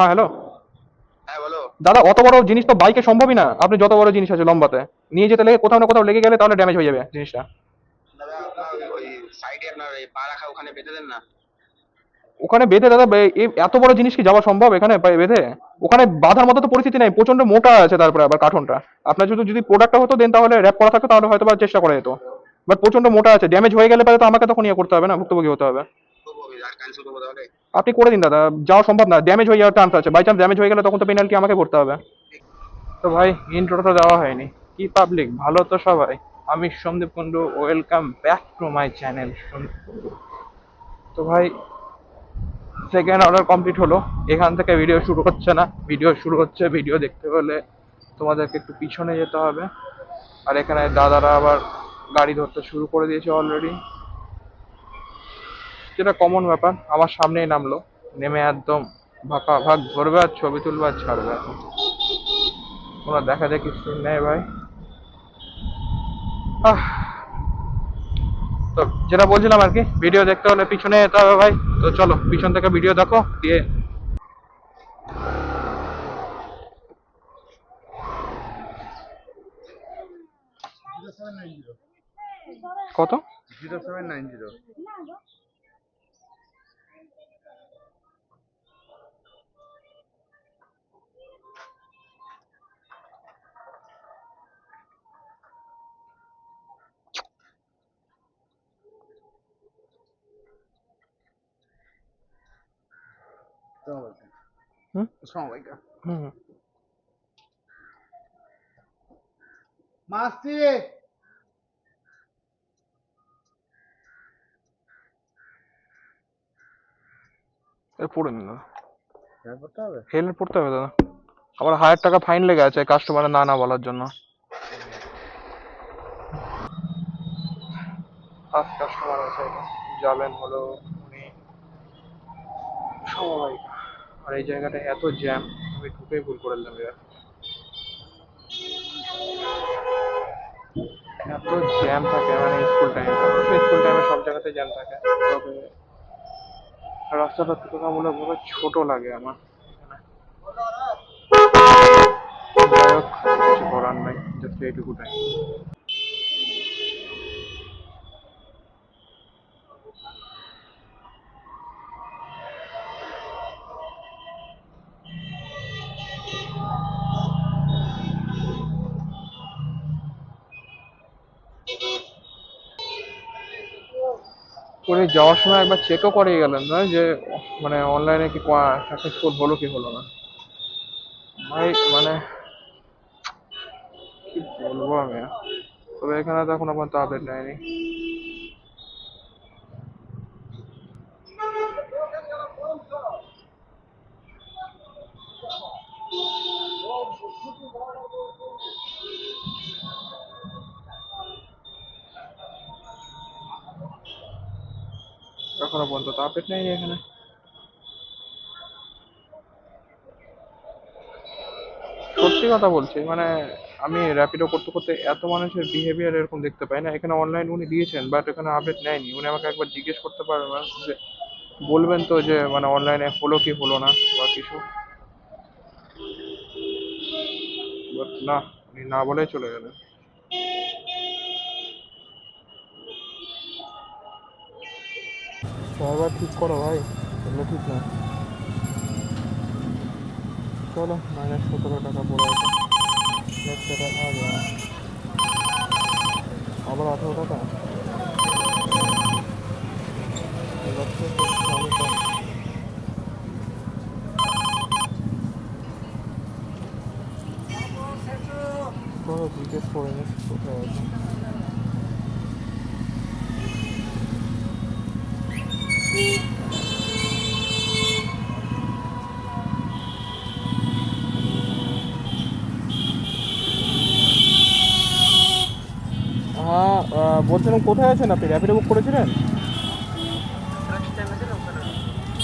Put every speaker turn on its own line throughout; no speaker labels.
হ্যাঁ, হ্যালো।
হ্যাঁ বলো।
দাদা, অত বড় জিনিস তো বাইকে সম্ভবই না। আপনি যত বড় জিনিস আছে লম্বাতে নিয়ে যেতে লেগে কোথাও না কোথাও লেগে গেলে তাহলে ড্যামেজ হয়ে যাবে জিনিসটা।
দাদা আপনার ওই সাইডে আপনার ওই পা রাখা ওখানে বেঁধে দেন না।
ওখানে বেঁধে দাদা, এত বড় জিনিস কি যাওয়া সম্ভব এখানে বেঁধে? ওখানে বাঁধার মতো তো পরিস্থিতি নাই, প্রচন্ড মোটা আছে তারপরে আবার কার্টনটা। আপনার যদি যদি প্রোডাক্টটা হতো দেন তাহলে র্যাপ করা থাকতো তাহলে হয়তো বা চেষ্টা করা যেত। বাট প্রচন্ড মোটা আছে, ড্যামেজ হয়ে গেলে পরে তো আমাকে তখন ইয়ে করতে হবে না, ভুক্তভোগী হতে হবে।
তবু আমি আর ক্যান্সেল করবো তাহলে।
আপনি করে দিন দাদা, যাওয়া সম্ভব না, ড্যামেজ হয়ে যাওয়ার চান্স আছে। বাই চান্স ড্যামেজ হয়ে গেলে তখন তো পেনাল্টি আমাকে করতে হবে। তো ভাই, ইন্ট্রোটা তো দেওয়া হয়নি। কি পাবলিক, ভালো তো সবাই? আমি Sandeep Kundu, welcome back to my channel Sandeep Kundu. তো ভাই, সেকেন্ড অর্ডার কমপ্লিট হলো। এখান থেকে ভিডিও শুরু হচ্ছে না, ভিডিও শুরু হচ্ছে। ভিডিও দেখতে হলে তোমাদেরকে একটু পিছনে যেতে হবে। আর এখানে দাদারা আবার গাড়ি ধরতে শুরু করে দিয়েছে অলরেডি, যেটা কমন ব্যাপার। আমার সামনেই নামলো, নেমে একদম ভাপা ভাগ ধরবে আর ছবি তুলবে আর ছাড়বে। এখন কোনো দেখা দেখি সিন নেই ভাই। আহ, তো যেটা বলছিলাম আর কি, ভিডিও দেখতে হলে পিছনে যেতে হবে ভাই। তো চলো পিছন থেকে ভিডিও দেখো দিয়ে। কত?
0790।
হুম
আসসালামু আলাইকুম।
হুম।
মাসি
পড়ে নিন দাদা,
হ্যাঁ করতে হবে।
হেলমেট পড়তে হবে দাদা। আবার 1000 টাকা ফাইন লেগে আছে কাস্টমারের না না বলার জন্য। ফার্স্ট কাস্টমার আছে এটা, যাবেন হলো উনি সমবায়িকা। আর এই জায়গাটায় এত জ্যাম, আমি ঢুকেই ভুল করে দিলাম এবার। এত জ্যাম থাকে মানে স্কুল টাইমে, অবশ্যই স্কুল টাইমে সব জায়গাতে জ্যাম থাকে। তবে রাস্তাটা তুলনামূলকভাবে ছোট লাগে আমার এখানে। যাই হোক, কিছু করার নাই, জাস্ট এইটুকু টাইম। উনি যাওয়ার সময় একবার চেকও করিয়ে গেলেন না যে মানে অনলাইনে কি সাকসেসফুল হলো কি হলো না। ভাই মানে কি বলবো আমি আর। তবে এখানে তো এখনো পর্যন্ত আপডেট নেয়নি। এখনো পর্যন্ত তো আপডেট নেয়নি এখানে। সত্যি কথা বলছি, মানে আমি র্যাপিডো করতে করতে এত মানুষের বিহেভিয়ার এরকম দেখতে পাই না। এখানে অনলাইন উনি দিয়েছেন বাট এখানে আপডেট নেয়নি। উনি আমাকে একবার জিজ্ঞেস করতে পারবেন যে, বলবেন তো যে মানে অনলাইনে হলো কি হলো না বা কিছু। বাট না, উনি না বলেই চলে গেলেন। সার্ভার ঠিক করো ভাই, এগুলো ঠিক না। চলো, -17 টাকা পড়ে আছে। নেক্সট এটা আবার 18 টাকা। যাচ্ছে তো ভালো কম। চলো জিজ্ঞেস করে নি কোথায় আছে। হ্যাঁ, বলছিলাম কোথায় আছেন আপনি? র্যাপিডো বুক করেছিলেন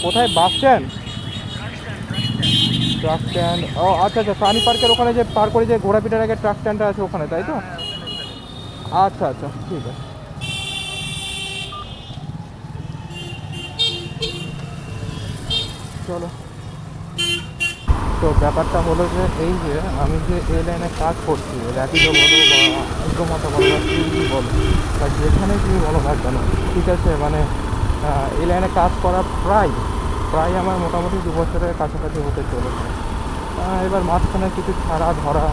কোথায়? Bus stand? Truck stand? ও আচ্ছা আচ্ছা, প্রাণী পার্কের ওখানে যে পার করে যে ঘোড়াপিটার আগে ট্রাক স্ট্যান্ডটা আছে ওখানে, তাই তো? আচ্ছা আচ্ছা, ঠিক আছে। চলো। তো ব্যাপারটা হলো যে এই যে আমি যে এই লাইনে কাজ করছি, র্যাপিডো বলো বা জোম্যাটো বলো বা সুইগি বলো বা যেখানে তুমি বলো না কেন, ঠিক আছে, মানে এই লাইনে কাজ করা প্রায় প্রায় আমার মোটামুটি 2 বছরের কাছাকাছি হতে চলেছে। এবার মাঝখানে কিছু ছাড়া ধরা,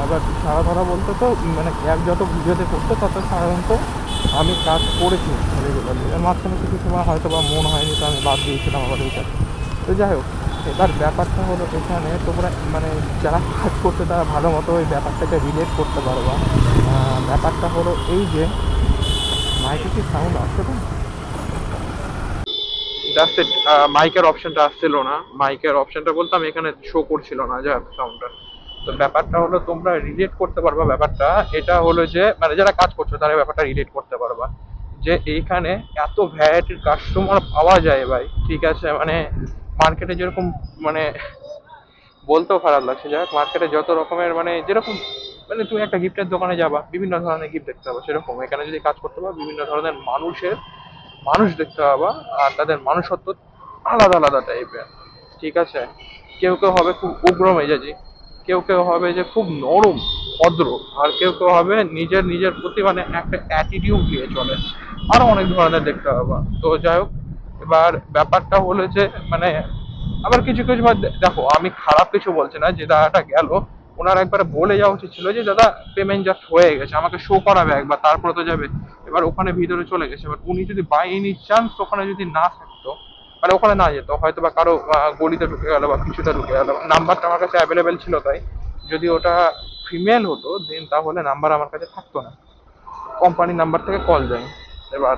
এবার ছাড়া ধরা বলতে তো মানে ক্যাব যত ভিডিওতে করতো তত সাধারণত আমি কাজ করেছি রেগুলারলি। এবার মাঝখানে কিছু সময় হয়তো বা মন হয়নি, তো আমি বাদ দিয়েছিলাম আবার ওইটা। তো যাই হোক, এবার ব্যাপারটা হলো এখানে তোমরা মানে যারা কাজ করছে তারা ভালো মতো ওই ব্যাপারটাকে রিলেট করতে পারবা। ব্যাপারটা হলো এই যে মাইকে কি সাউন্ড আসছে তো, জাস্ট মাইকের অপশনটা আসছিল না, মাইকের অপশনটা বলতে আমি এখানে শো করছিল না যা সাউন্ডটা। তো ব্যাপারটা হলো তোমরা রিলেট করতে পারবা ব্যাপারটা, এটা হলো যে মানে যারা কাজ করছো তারা ব্যাপারটা রিলেট করতে পারবা যে এইখানে এত ভ্যারাইটির কাস্টমার পাওয়া যায় ভাই, ঠিক আছে, মানে মার্কেটে যেরকম মানে বলতেও খারাপ লাগছে, যাই হোক মার্কেটে যত রকমের মানে যেরকম মানে তুমি একটা গিফটের দোকানে যাবা বিভিন্ন ধরনের গিফট দেখতে পাবো, সেরকম এখানে যদি কাজ করতে পারো বিভিন্ন ধরনের মানুষ দেখতে পাবা। আর তাদের মানুষত্ব আলাদা আলাদা টাইপের, ঠিক আছে। কেউ কেউ হবে খুব উগ্র মেজাজি, কেউ কেউ হবে যে খুব নরম ভদ্র, আর কেউ কেউ হবে নিজের নিজের প্রতি মানে একটা অ্যাটিটিউড নিয়ে চলে, আরো অনেক ধরনের দেখতে পাবা। তো যাই হোক, এবার ব্যাপারটা হলো যে মানে আবার কিছু কিছু দেখো আমি খারাপ কিছু বলছি না, যে দাদাটা গেল ওনার একবার বলে যাওয়া উচিত ছিল যে দাদা পেমেন্ট জাস্ট হয়ে গেছে, আমাকে শো করাবে একবার তারপরে তো যাবে। এবার ওখানে ভিতরে চলে গেছে, এবার উনি যদি বাই এনি চান্স ওখানে যদি না থাকতো, মানে ওখানে না যেত, হয়তো বা কারো গলিতে ঢুকে গেল বা কিছুটা ঢুকে গেল, নাম্বারটা আমার কাছে অ্যাভেলেবেল ছিল তাই, যদি ওটা ফিমেল হতো দেন তাহলে নাম্বার আমার কাছে থাকতো না, কোম্পানির নাম্বার থেকে কল যায়। এবার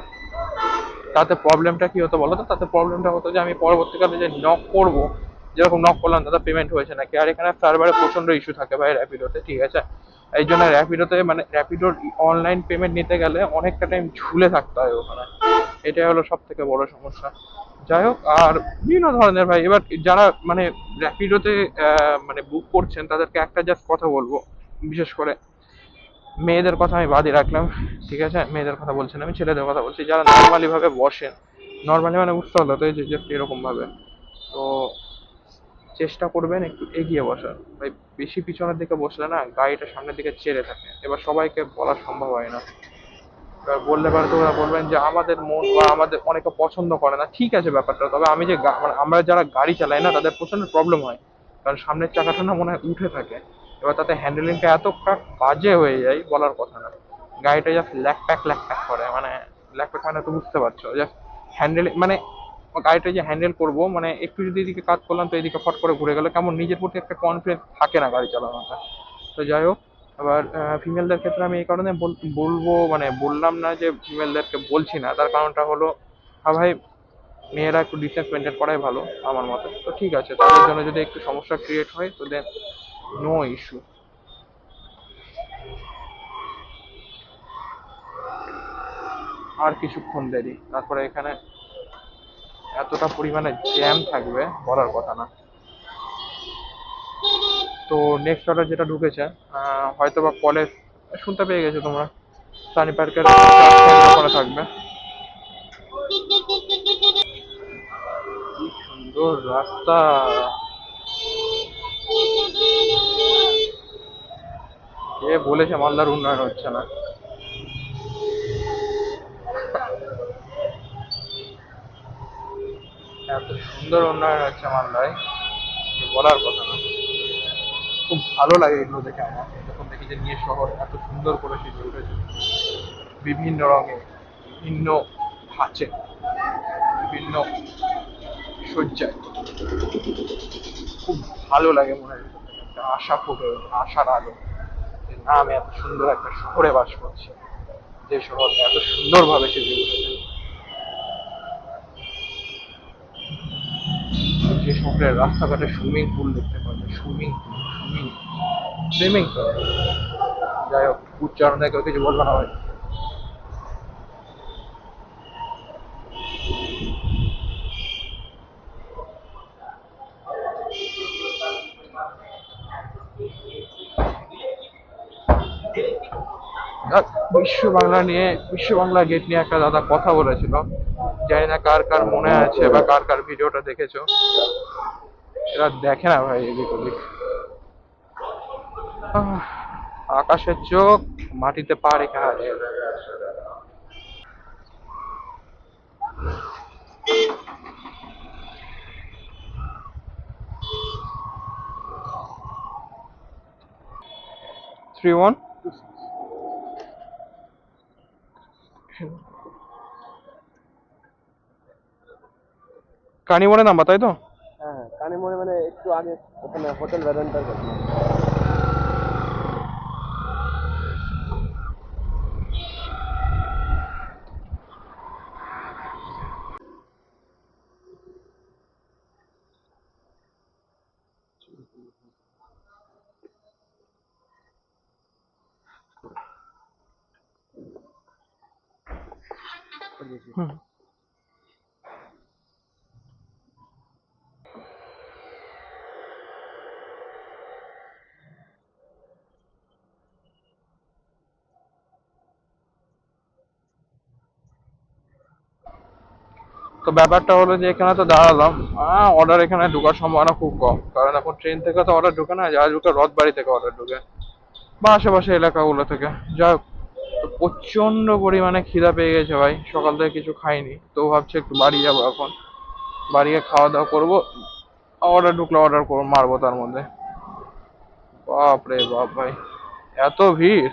তাতে প্রবলেমটা কি হতো বলো তো, তাতে প্রবলেমটা হতো যে আমি পরবর্তীকালে যে নক করব, যেরকম নক করলাম দাদা পেমেন্ট হয়েছে নাকি, আর এখানে সার্ভারে প্রচন্ড ইস্যু থাকে ভাই র্যাপিডোতে, ঠিক আছে। এই জন্য র্যাপিডোতে মানে র্যাপিডোর অনলাইন পেমেন্ট নিতে গেলে অনেকটা টাইম ঝুলে থাকতে হয় ওখানে, এটাই হলো সব থেকে বড় সমস্যা। যাই হোক, আর বিভিন্ন ধরনের ভাই, এবার যারা মানে র্যাপিডোতে মানে বুক করছেন তাদেরকে একটা জাস্ট কথা বলবো, বিশেষ করে মেয়েদের কথা আমি বাদই রাখলাম, ঠিক আছে, মেয়েদের কথা বলছি না, আমি ছেলেদের কথা বলছি, যারা নর্মালি ভাবে বসেন, নর্মালি মানে বুঝতে হলো তো এই যে জাস্ট এরকম ভাবে, তো চেষ্টা করবেন একটু এগিয়ে বসার ভাই, বেশি পিছনের দিকে বসলে না গাড়িটা সামনের দিকে চেড়ে থাকে, এবার সবাইকে বলা সম্ভব হয় না। এবার বললে পারে তো ওরা বলবেন যে আমাদের মন বা আমাদের অনেকে পছন্দ করে না, ঠিক আছে ব্যাপারটা, তবে আমি যে মানে আমরা যারা গাড়ি চালাই না তাদের প্রচন্ড প্রবলেম হয়, কারণ সামনের চাকাটা না মনে হয় উঠে থাকে, এবার তাতে হ্যান্ডেলিংটা এতটা বাজে হয়ে যায় বলার কথা না, গাড়িটা জাস্ট ল্যাক প্যাক করে, মানে ল্যাক প্যাক মানে তো বুঝতে পারছো, জাস্ট হ্যান্ডেল মানে গাড়িটা যে হ্যান্ডেল করবো মানে একটু যদি এদিকে কাজ করলাম তো এদিকে ফট করে ঘুরে গেল, কেমন নিজের প্রতি একটা কনফিডেন্স থাকে না গাড়ি চালানোটা। তো যাই হোক, এবার ফিমেলদের ক্ষেত্রে আমি এই কারণে বলবো মানে বললাম না যে ফিমেলদেরকে বলছি না, তার কারণটা হলো হ্যাঁ ভাই, মেয়েরা একটু ডিস্টেন্স মেনটেন করাই ভালো আমার মতে, তো ঠিক আছে তাদের জন্য যদি একটু সমস্যা ক্রিয়েট হয় তো দেন নো ইস্যু। আর কিছুক্ষণ দেরি, তারপরে এখানে এতটা পরিমাণে জ্যাম থাকবে বলার কথা না। তো নেক্সট অর্ডার যেটা ঢুকেছে, হয়তো বা কলেজ শুনতে পেয়ে গেছো তোমরা, সানি পার্কের ওখানে থাকবে। কি সুন্দর রাস্তা, কে বলেছে মালদার উন্নয়ন হচ্ছে না, এত সুন্দর উন্নয়ন হচ্ছে মালদায়, বলার কথা না। খুব ভালো লাগে এগুলো দেখে, আমার যখন দেখি যে নিয়ে শহর এত সুন্দর করে সেজে উঠেছে, বিভিন্ন রঙে, বিভিন্ন ধাঁচে, বিভিন্ন সজ্জায়, খুব ভালো লাগে, মনে হয় একটা আশা ফুটে ওঠে, আশার আলো, যে না আমি এত সুন্দর একটা শহরে বাস করছি, যে শহর এত সুন্দরভাবে সেজে উঠেছে, যে শহরের রাস্তাঘাটে সুইমিং পুল দেখতে পাবে, সুইমিং পুল, সুইমিং পুল। যাই হোক, উচ্চারণে কেউ কিছু বলবো না ভাই। আর বিশ্ব বাংলা গেট নিয়ে একটা দাদা কথা বলেছিল, জানি না কার কার মনে আছে বা কার কার ভিডিওটা দেখেছো, এরা দেখে না ভাই এদিক ওদিক। আহ, আকাশের চোখ, মাটিতে পা রেখে হারে। 3-1 কানিমোড়ে নাম্বার, তাই তো?
হ্যাঁ হ্যাঁ, কানিমোড়ে মানে একটু আগে, ওখানে হোটেল ভ্যারান্ডার কাছে।
হুম। তো ব্যাপারটা হলো যে এখানে তো দাঁড়ালাম, অর্ডার এখানে ঢোকার সম্ভাবনা খুব কম, কারণ এখন ট্রেন থেকে তো অর্ডার ঢোকে না, যা ঢোকে রথবাড়ি থেকে অর্ডার ঢোকে বা আশেপাশে এলাকাগুলো থেকে। যাই হোক, তো প্রচন্ড পরিমাণে খিদা পেয়ে গেছে ভাই, সকাল থেকে কিছু খাইনি, তো ভাবছি একটু বাড়ি যাবো এখন, বাড়ি গিয়ে খাওয়া দাওয়া করবো, অর্ডার ঢুকলে অর্ডার করবো, মারবো তার মধ্যে। বাপ রে বাপ ভাই, এত ভিড়,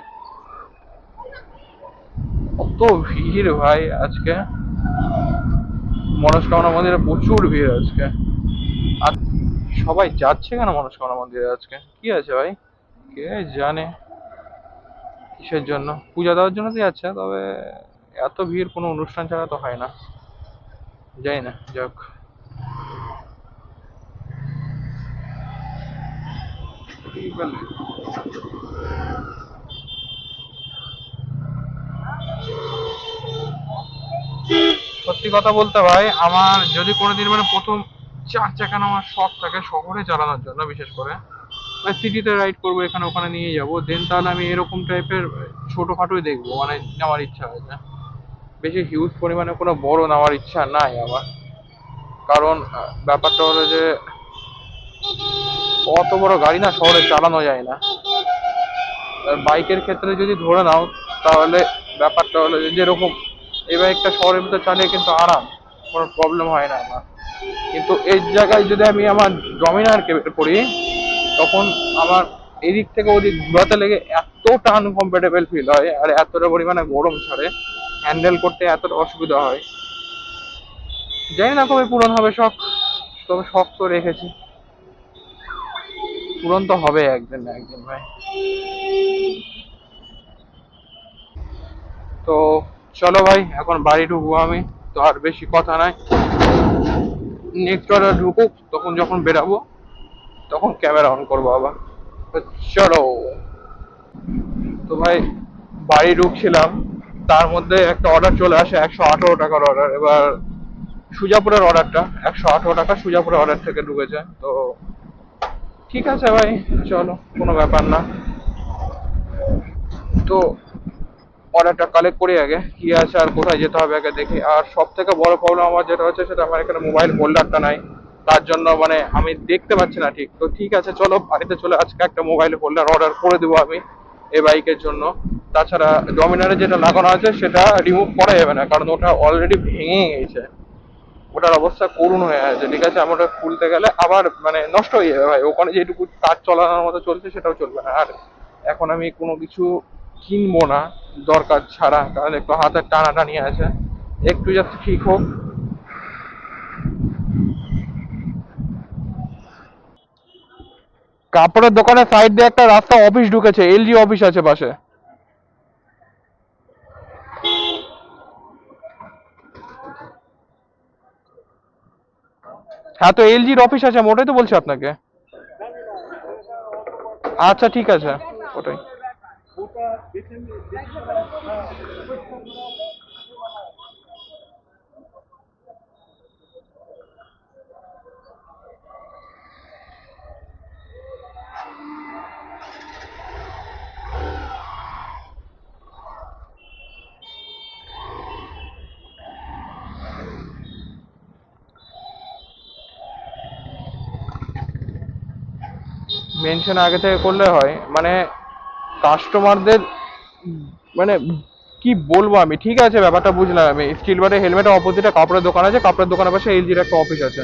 কত ভিড় ভাই আজকে, মনস্কামনা মন্দিরে প্রচুর ভিড় আজকে। আর সবাই যাচ্ছে কেন মনস্কামনা মন্দিরে আজকে, কি আছে ভাই, কে জানে কিসের জন্য, পূজা দেওয়ার জন্য তো যাচ্ছে, তবে এত ভিড় কোনো অনুষ্ঠান ছাড়া তো হয় না, যাই না, যাক। সত্যি কথা বলতে ভাই, আমার যদি কোনোদিন মানে প্রথম 4 চাকা নেওয়ার শখ থাকে শহরে চালানোর জন্য, বিশেষ করে সিটিতে রাইড করবো, এখানে ওখানে নিয়ে যাবো, দেন তাহলে আমি এরকম টাইপের ছোটখাটোই দেখবো, মানে নেওয়ার ইচ্ছা হয়েছে। বেশি হিউজ পরিমাণে কোনো বড় নেওয়ার ইচ্ছা নাই আমার, কারণ ব্যাপারটা হলো যে অত বড় গাড়ি না শহরে চালানো যায় না। আর বাইকের ক্ষেত্রে যদি ধরে নাও, তাহলে ব্যাপারটা হলো যে যেরকম এই বাইকটা শহরের ভিতর চালিয়ে কিন্তু আরাম, কোনো প্রবলেম হয় না আমার। কিন্তু এই জায়গায় যদি আমি আমার ডমিনারকে বের করি, তখন আমার এদিক থেকে ওদিক ঘোরাতে লেগে এতটা আনকমফোর্টেবল ফিল হয়, আর এতটা পরিমাণে গরম ছাড়ে, হ্যান্ডেল করতে এতটা অসুবিধা হয়। জানি না কবে পূরণ হবে শখ, তবে শখ তো রেখেছি, পূরণ তো হবে একদিন না একদিন ভাই। তো চলো ভাই, এখন বাড়ি ঢুকবো আমি, তো আর বেশি কথা নাই, নেক্সট অর্ডার ঢুকুক, তখন যখন বেরাবো তখন ক্যামেরা অন করবো আবার। তো চলো। তো ভাই বাড়ি ঢুকছিলাম, তার মধ্যে একটা অর্ডার চলে আসে, 118 টাকার অর্ডার। এবার সুজাপুরের অর্ডারটা 118 টাকা সুজাপুরের অর্ডার থেকে ঢুকেছে, তো ঠিক আছে ভাই, চলো, কোনো ব্যাপার না। তো অর্ডারটা কালেক্ট করি আগে, কি আছে আর কোথায় যেতে হবে আগে দেখি। আর সব থেকে বড় প্রবলেম আমার যেটা হচ্ছে, সেটা আমার এখানে মোবাইল হোল্ডারটা নাই, তার জন্য মানে আমি দেখতে পাচ্ছি না ঠিক। তো ঠিক আছে চলো, বাড়িতে চলে আজকে একটা মোবাইল হোল্ডার অর্ডার করে দেবো আমি এই বাইকের জন্য। তাছাড়া ডমিনারে যেটা লাগানো আছে সেটা রিমুভ করা যাবে না, কারণ ওটা অলরেডি ভেঙে গেছে, ওটার অবস্থা করুণ হয়ে আছে। ঠিক আছে, আমি ওটা খুলতে গেলে আবার মানে নষ্ট হয়ে যাবে ভাই, ওখানে যেটুকু কাজ চলানোর মতো চলছে সেটাও চলবে না। আর এখন আমি কোনো কিছু কিনবো না দরকার ছাড়া, কারণ একটু হাতের টানাটানি আছে, একটু জাস্ট ঠিক হোক। কাপড়ের দোকানের সাইড দিয়ে একটা রাস্তা অফিস ঢুকেছে, এলজি অফিস আছে পাশে। হ্যাঁ, তো এলজির অফিস আছে, আমি ওটাই তো বলছি আপনাকে। আচ্ছা ঠিক আছে, ওটাই। মেনশন আগে থেকে করলে হয়, মানে কাস্টমারদের, মানে কি বলবো আমি, ঠিক আছে ব্যাপারটা বুঝলাম আমি, স্টিল বারে হেলমেটের অপোজিটে কাপড়ের দোকান আছে, কাপড়ের দোকানের পাশে এলজির একটা অফিস আছে,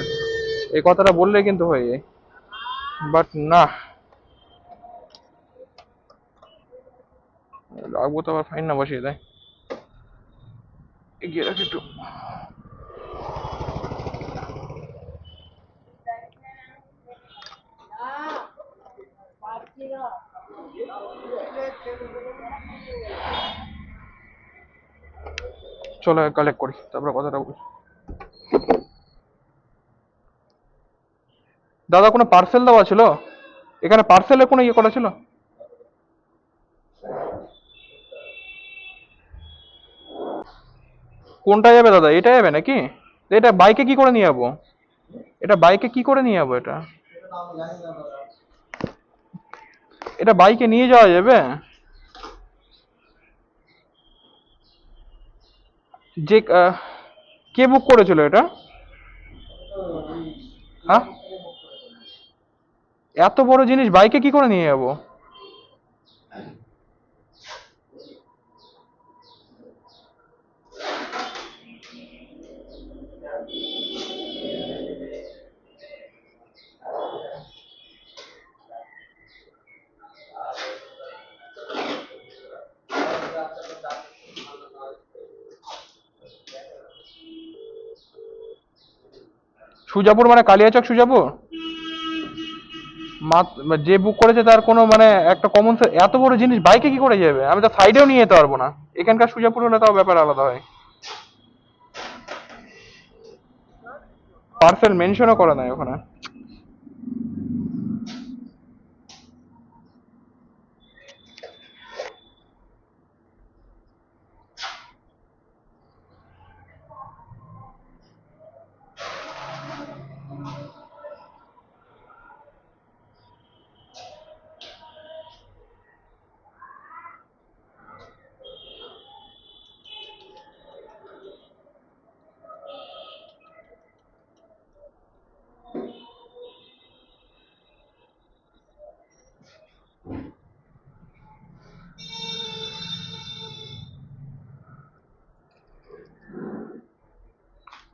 এই কথাটা বললে কিন্তু হয়ে যায়, বাট না, রাখবো তো আবার ফাইন না বসিয়ে দেয়, এগিয়ে রাখি একটু। চলো কালেক্ট করি তারপরে কথাটা বলি। দাদা কোনো পার্সেল দেওয়া ছিল এখানে, পার্সেলের কোনো ইয়ে করা ছিল? কোনটা যাবে দাদা, এটা যাবে নাকি? এটা বাইকে কি করে নিয়ে যাবো, এটা বাইকে কি করে নিয়ে যাবো, এটা এটা বাইকে নিয়ে যাওয়া যাবে? যে কে বুক করেছিল এটা? হ্যাঁ, এত বড় জিনিস বাইকে কি করে নিয়ে যাবো? সুজাপুর মানে কালিয়াচক সুজাপুর? যে বুক করেছে তার কোনো মানে একটা কমন, এত বড় জিনিস বাইকে কি করে যাবে, আমি তো সাইডেও নিয়ে যেতে পারবো না, এখানকার সুজাপুর হলে তাও ব্যাপার আলাদা হয়। পার্সেল মেনশনও করা নাই ওখানে।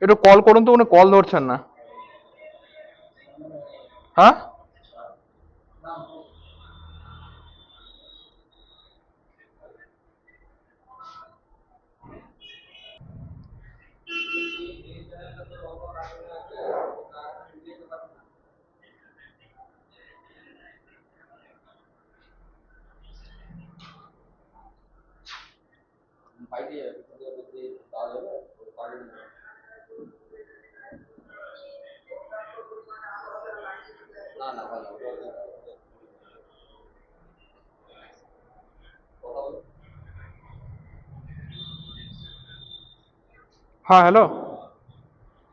একটু কল করুন তো, উনি কল ধরছেন না। হ্যাঁ, হ্যাঁ, হ্যালো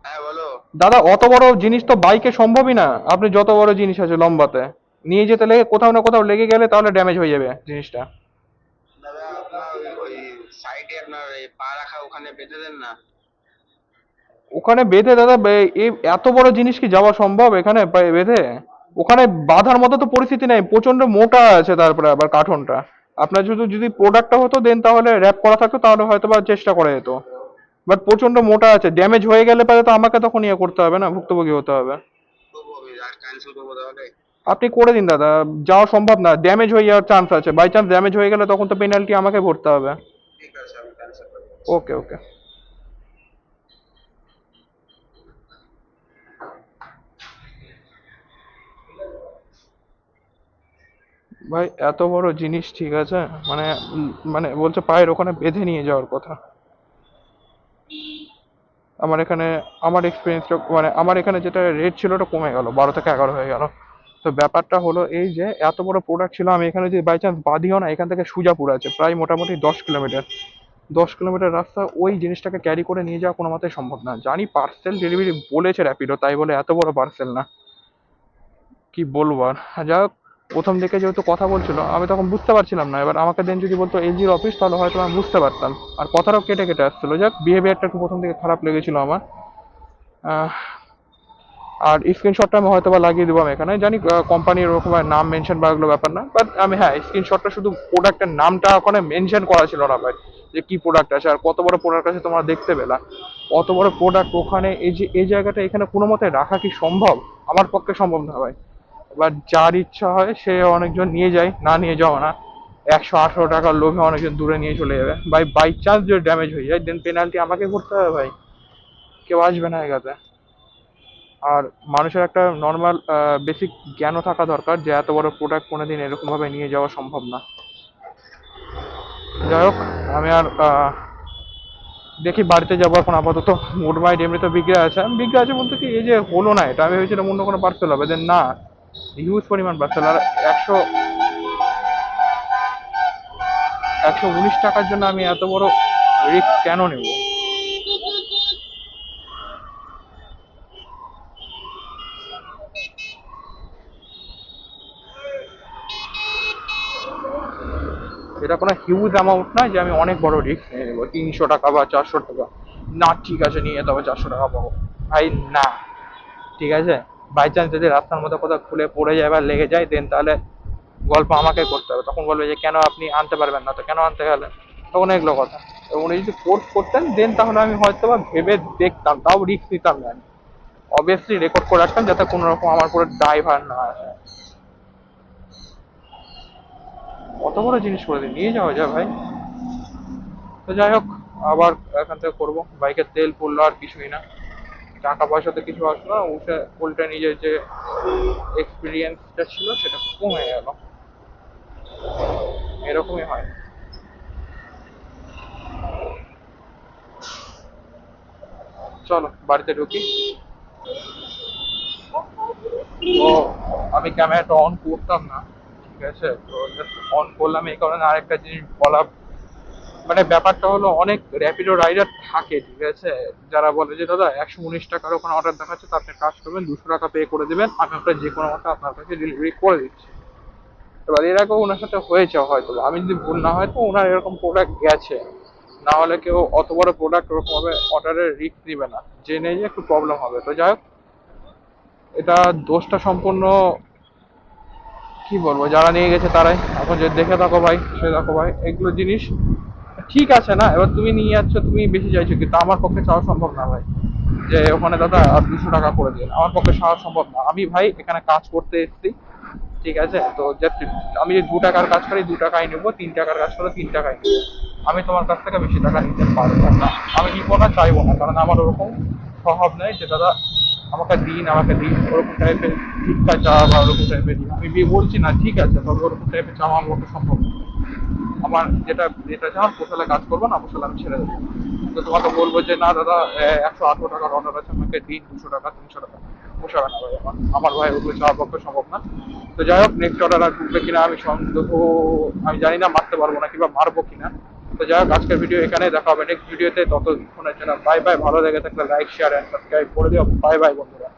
হ্যাঁ বলো।
দাদা, অত বড় জিনিস তো বাইকে সম্ভবই না, আপনি যত বড় জিনিস আছে লম্বাতে নিয়ে যেতে, লেগে কোথাও না কোথাও লেগে গেলে তাহলে ড্যামেজ হয়ে যাবে জিনিসটা।
দাদা আপনার ওই সাইডে আপনার এই পা রাখা ওখানে বেঁধে দেন না।
ওখানে বেঁধে দাদা, এই এত বড় জিনিস কি যাওয়া সম্ভব এখানে বেঁধে? ওখানে বাঁধার মতো তো পরিস্থিতি নেই, প্রচন্ড মোটা আছে, তারপরে আবার কার্টনটা, আপনার যদি যদি প্রোডাক্টটা হতো দেন তাহলে র্যাপ করা থাকতো তাহলে হয়তো বা চেষ্টা করা যেত, বাট প্রচন্ড মোটা আছে, ড্যামেজ হয়ে গেলে পরে তো আমাকে তখন ইয়ে করতে হবে না, ভুক্তভোগী হতে হবে।
তবু আমি আর ক্যান্সেল করবো তাহলে।
আপনি করে দিন দাদা, যাওয়া সম্ভব না, ড্যামেজ হয়ে যাওয়ার চান্স আছে, বাই চান্স ড্যামেজ হয়ে গেলে তখন তো পেনাল্টি আমাকে ভরতে হবে।
ঠিক আছে আমি ক্যান্সেল করবো।
ওকে ওকে। ভাই এত বড় জিনিস, ঠিক আছে, মানে মানে বলছে পায়ের ওখানে বেঁধে নিয়ে যাওয়ার কথা। আমার এখানে, আমার এক্সপিরিয়েন্সটা মানে আমার এখানে যেটা রেট ছিল ওটা কমে গেল, 12 থেকে 11 হয়ে গেল। তো ব্যাপারটা হলো এই যে এত বড় প্রোডাক্ট ছিল, আমি এখানে যদি বাই চান্স বাদিও না, এখান থেকে সুজাপুর আছে প্রায় মোটামুটি 10 কিলোমিটার, 10 কিলোমিটার রাস্তা, ওই জিনিসটাকে ক্যারি করে নিয়ে যাওয়া কোনো মতেই সম্ভব না, জানি পার্সেল ডেলিভারি বলেছে র্যাপিডো, তাই বলে এত বড় পার্সেল না, কি বলবো আর। যা হোক, প্রথম দিকে যেহেতু কথা বলছিল আমি তখন বুঝতে পারছিলাম না, এবার আমাকে দেন যদি বলতো এলজির অফিস তাহলে হয়তো আমি বুঝতে পারতাম, আর কথাটাও কেটে কেটে আসছিল, যাক বিহেভিয়ারটা একটু প্রথম দিকে খারাপ লেগেছিল আমার। আহ, আর স্ক্রিনশটটা আমি হয়তো বা লাগিয়ে দেবো আমি এখানে, জানি কোম্পানির ওরকম নাম মেনশন বা এগুলো ব্যাপার না, বাট আমি হ্যাঁ স্ক্রিনশটটা শুধু প্রোডাক্টের নামটা ওখানে মেনশন করা ছিল না ভাই, যে কি প্রোডাক্ট আছে আর কত বড় প্রোডাক্ট আছে তোমরা দেখতে পেলা। অত বড় প্রোডাক্ট ওখানে এই যে এই জায়গাটা এখানে কোনো মতে রাখা কি সম্ভব? আমার পক্ষে সম্ভব না ভাই। এবার যার ইচ্ছা হয় সে অনেকজন নিয়ে যায়, না নিয়ে যাও না, 118 টাকার লোভে অনেকজন দূরে নিয়ে চলে যাবে ভাই। বাই চান্স যদি ড্যামেজ হয়ে যায় দেন পেনাল্টি আমাকে করতে হবে ভাই, কেউ আসবে না এগাতে। আর মানুষের একটা নর্মাল বেসিক জ্ঞানও থাকা দরকার যে এত বড় প্রোডাক্ট কোনোদিন এরকম ভাবে নিয়ে যাওয়া সম্ভব না। যাই হোক, আমি আর দেখি বাড়িতে যাবো এখন আপাতত। মুড মাইন্ড এমনি তো বিগড়ে আছে, বিগড়ে আছে বলতে কি এই যে হলো না, এটা আমি ভেবেছিলাম অন্য কোনো পার্সেল হবে, দেন না, হিউজ পরিমাণ পার্সেল। আর 119 টাকার জন্য আমি এত বড় রিস্ক কেন নেব? এটা কোনো হিউজ অ্যামাউন্ট না যে আমি অনেক বড় রিস্ক নিয়ে নেবো 300 টাকা বা 400 টাকা। না ঠিক আছে, নিয়ে যেতে হবে 400 টাকা পাবো ভাই, না। ঠিক আছে, বাই চান্স যদি রাস্তার মধ্যে কোথাও খুলে পড়ে যায় বা লেগে যায় দেন তাহলে গল্প আমাকে করতে হবে। তখন বলবে যে কেন আপনি আনতে পারবেন না, তো কেন আনতে গেলেন, তখন এগুলো কথা। তো উনি যদি কোর্স করতেন দেন তাহলে আমি হয়তো বা ভেবে দেখতাম, তাও রিস্ক নিতাম না আমি। অবভিয়াসলি রেকর্ড করে রাখতাম যাতে কোনো রকম আমার পুরো ড্রাইভার না আসে। অত বড় জিনিস করে দিয়ে নিয়ে যাওয়া যায় ভাই। তো যাই হোক, আবার এখান থেকে করবো। বাইকের তেল পড়লো আর কিছুই না, টাকা পয়সা তো কিছু আসলো না, উল্টে নিজের যে এক্সপিরিয়েন্সটা ছিল সেটা কমে গেল। এরকমই হয়। চলো বাড়িতে ঢুকি। তো আমি ক্যামেরাটা অন করতাম না, ঠিক আছে, তো জাস্ট অন করলাম এই কারণে। আরেকটা জিনিস বলা, মানে ব্যাপারটা হলো অনেক র্যাপিডো রাইডার থাকে, ঠিক আছে, যারা বলে যে দাদা 119 টাকার ওখানে অর্ডার দেখাচ্ছে, তো আপনি কাজ করবেন 200 টাকা পে করে দেবেন, আমি আপনার যে কোনো মতো আপনার কাছে ডেলিভারি করে দিচ্ছি। এবার এর আগেও ওনার সাথে হয়েছে হয়তো, আমি যদি ভুল না হয় তো ওনার এরকম প্রোডাক্ট গেছে। না হলে কেউ অত বড় প্রোডাক্ট ওরকম ভাবে অর্ডারের রিস্ক নিবে না, জেনে যে একটু প্রবলেম হবে। তো যাই হোক, এটা দোষটা সম্পূর্ণ কি বলবো যারা নিয়ে গেছে তারাই। এখন যে দেখে থাকো ভাই, সে দেখো ভাই, এগুলো জিনিস ঠিক আছে না। এবার তুমি নিয়ে যাচ্ছ, তুমি বেশি চাইছো, কিন্তু আমার পক্ষে চাওয়া সম্ভব না ভাই যে ওখানে দাদা আর 200 টাকা করে দিন। আমার পক্ষে চাওয়া সম্ভব না। আমি ভাই এখানে কাজ করতে এসেছি, ঠিক আছে, তো জাস্ট আমি যে 2 টাকার কাজ করি 2 টাকাই নেবো, 3 টাকার কাজ করলে 3 টাকাই নেবো। আমি তোমার কাছ থেকে বেশি টাকা নিতে পারবো না, আমি নিবো না, চাইবো না, কারণ আমার ওরকম স্বভাব নেই যে দাদা আমাকে দিন আমাকে দিন ওরকম টাইপের ভিক্ষা চাওয়া বা ওরকম টাইপের। আমি বলছি না ঠিক আছে, তবে ওরকম টাইপের চাওয়া আমার পক্ষে সম্ভব না। আমার যেটা যেটা চান পোষালে কাজ করবো, না পোষালে আমি ছেড়ে দেবো। তো তোমাকে বলবো যে না দাদা 118 টাকার অর্ডার আছে, আমাকে দিন 200 টাকা 300 টাকা, পোষাবে না ভাই আমার। আমার ভাই ওগুলো চাওয়ার পক্ষে সম্ভব না। তো যাই হোক, নেক্সট অর্ডার আর ঢুকবে কিনা আমি সন্দেহ, আমি জানি না, মারতে পারবো না কিংবা মারবো কিনা। তো যাই হোক, আজকের ভিডিও এখানে দেখা হবে নেক্সট ভিডিওতে। ততক্ষণের জন্য বাই বাই। ভালো লেগে থাকলে লাইক শেয়ার এন্ড সাবস্ক্রাইব করে দিও। বাই বাই বন্ধুরা।